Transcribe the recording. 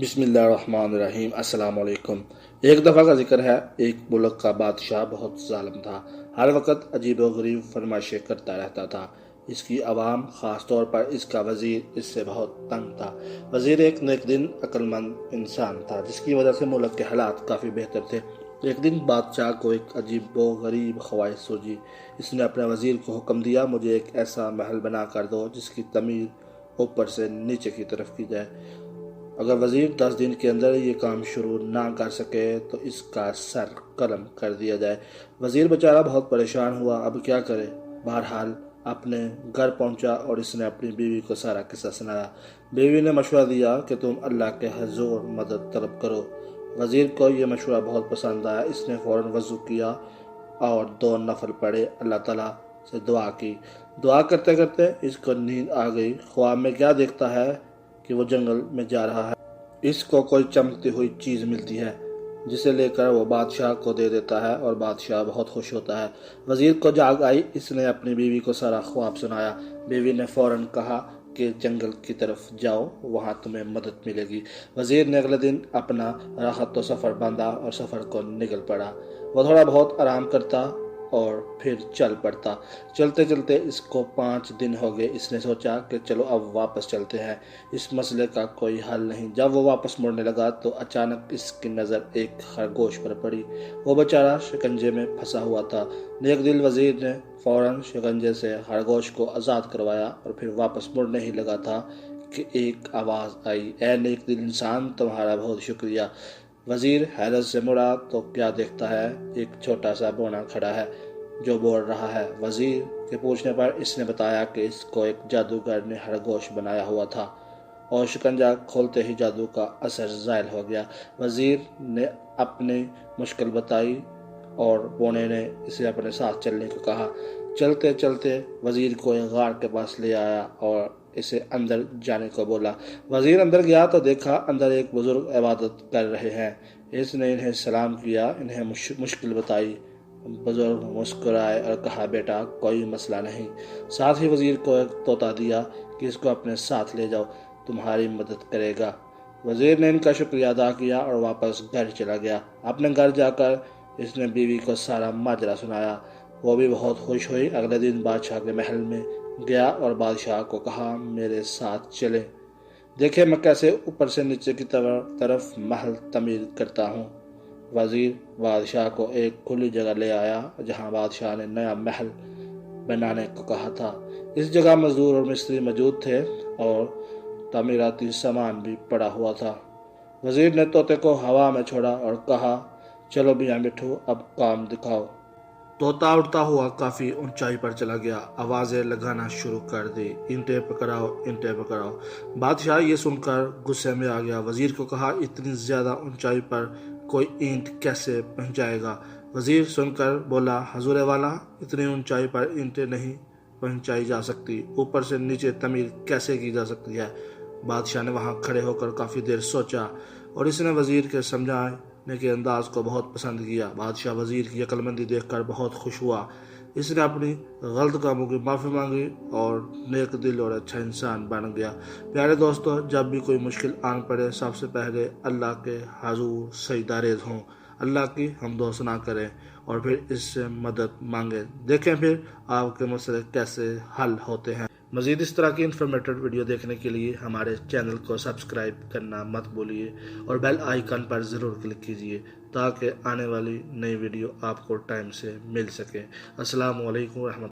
بسم اللہ الرحمن الرحیم۔ السلام علیکم۔ ایک دفعہ کا ذکر ہے، ایک ملک کا بادشاہ بہت ظالم تھا، ہر وقت عجیب و غریب فرمائشیں کرتا رہتا تھا۔ اس کی عوام، خاص طور پر اس کا وزیر، اس سے بہت تنگ تھا۔ وزیر ایک نیک دل، عقل مند انسان تھا، جس کی وجہ سے ملک کے حالات کافی بہتر تھے۔ ایک دن بادشاہ کو ایک عجیب و غریب خواہش سوچی۔ اس نے اپنے وزیر کو حکم دیا، مجھے ایک ایسا محل بنا کر دو جس کی تعمیر اوپر سے نیچے کی طرف کی جائے۔ اگر وزیر 10 دن کے اندر یہ کام شروع نہ کر سکے تو اس کا سر قلم کر دیا جائے۔ وزیر بیچارہ بہت پریشان ہوا، اب کیا کرے؟ بہرحال اپنے گھر پہنچا اور اس نے اپنی بیوی کو سارا قصہ سنایا۔ بیوی نے مشورہ دیا کہ تم اللہ کے حضور مدد طلب کرو۔ وزیر کو یہ مشورہ بہت پسند آیا۔ اس نے فوراً وضو کیا اور 2 نفل پڑھے، اللہ تعالیٰ سے دعا کی۔ دعا کرتے کرتے اس کو نیند آ گئی۔ خواب میں کیا دیکھتا ہے کہ وہ جنگل میں جا رہا ہے۔ اس کو کوئی چمکتی ہوئی چیز ملتی ہے جسے لے کر وہ بادشاہ کو دے دیتا ہے اور بادشاہ بہت خوش ہوتا ہے۔ وزیر کو جاگ آئی، اس نے اپنی بیوی کو سارا خواب سنایا۔ بیوی نے فوراً کہا کہ جنگل کی طرف جاؤ، وہاں تمہیں مدد ملے گی۔ وزیر نے اگلے دن اپنا راحت و سفر باندھا اور سفر کو نکل پڑا۔ وہ تھوڑا بہت آرام کرتا اور پھر چل پڑتا۔ چلتے چلتے اس کو 5 دن ہو گئے۔ اس نے سوچا کہ چلو اب واپس چلتے ہیں، اس مسئلے کا کوئی حل نہیں۔ جب وہ واپس مڑنے لگا تو اچانک اس کی نظر ایک خرگوش پر پڑی۔ وہ بیچارہ شکنجے میں پھنسا ہوا تھا۔ نیک دل وزیر نے فوراً شکنجے سے خرگوش کو آزاد کروایا اور پھر واپس مڑنے ہی لگا تھا کہ ایک آواز آئی، اے نیک دل انسان، تمہارا بہت شکریہ۔ وزیر حیرت سے مڑا تو کیا دیکھتا ہے، ایک چھوٹا سا بونا کھڑا ہے جو بول رہا ہے۔ وزیر کے پوچھنے پر اس نے بتایا کہ اس کو ایک جادوگر نے خرگوش بنایا ہوا تھا اور شکنجہ کھولتے ہی جادو کا اثر زائل ہو گیا۔ وزیر نے اپنی مشکل بتائی اور بونے نے اسے اپنے ساتھ چلنے کو کہا۔ چلتے چلتے وزیر کو ایک غار کے پاس لے آیا اور اسے اندر جانے کو بولا۔ وزیر اندر گیا تو دیکھا اندر ایک بزرگ عبادت کر رہے ہیں۔ اس نے انہیں سلام کیا، انہیں مشکل بتائی۔ بزرگ مسکرائے اور کہا، بیٹا کوئی مسئلہ نہیں۔ ساتھ ہی وزیر کو ایک طوطا دیا کہ اس کو اپنے ساتھ لے جاؤ، تمہاری مدد کرے گا۔ وزیر نے ان کا شکریہ ادا کیا اور واپس گھر چلا گیا۔ اپنے گھر جا کر اس نے بیوی کو سارا ماجرا سنایا، وہ بھی بہت خوش ہوئی۔ اگلے دن بادشاہ کے محل میں گیا اور بادشاہ کو کہا، میرے ساتھ چلیں، دیکھیں میں کیسے اوپر سے نیچے کی طرف محل تعمیر کرتا ہوں۔ وزیر بادشاہ کو ایک کھلی جگہ لے آیا جہاں بادشاہ نے نیا محل بنانے کو کہا تھا۔ اس جگہ مزدور اور مستری موجود تھے اور تعمیراتی سامان بھی پڑا ہوا تھا۔ وزیر نے طوطے کو ہوا میں چھوڑا اور کہا، چلو میاں مٹھو اب کام دکھاؤ۔ طوطا اڑتا ہوا کافی اونچائی پر چلا گیا، آوازیں لگانا شروع کر دی، اینٹیں پکڑاؤ، اینٹیں پکڑاؤ۔ بادشاہ یہ سن کر غصے میں آ گیا، وزیر کو کہا، اتنی زیادہ اونچائی پر کوئی اینٹ کیسے پہنچائے گا؟ وزیر سن کر بولا، حضور والا، اتنی اونچائی پر اینٹیں نہیں پہنچائی جا سکتی، اوپر سے نیچے تعمیر کیسے کی جا سکتی ہے؟ بادشاہ نے وہاں کھڑے ہو کر کافی دیر سوچا اور اس نے وزیر کے سمجھانے کے انداز کو بہت پسند کیا۔ بادشاہ وزیر کی عقل مندی دیکھ کر بہت خوش ہوا۔ اس نے اپنی غلط کاموں کی معافی مانگی اور نیک دل اور اچھا انسان بن گیا۔ پیارے دوستو، جب بھی کوئی مشکل آن پڑے، سب سے پہلے اللہ کے حضور سجدہ ریز ہوں، اللہ کی حمد و ثنا کریں اور پھر اس سے مدد مانگیں، دیکھیں پھر آپ کے مسئلے کیسے حل ہوتے ہیں۔ مزید اس طرح کی انفارمیٹیو ویڈیو دیکھنے کے لیے ہمارے چینل کو سبسکرائب کرنا مت بھولیے اور بیل آئیکن پر ضرور کلک کیجیے تاکہ آنے والی نئی ویڈیو آپ کو ٹائم سے مل سکے۔ السلام علیکم ورحمۃ اللہ۔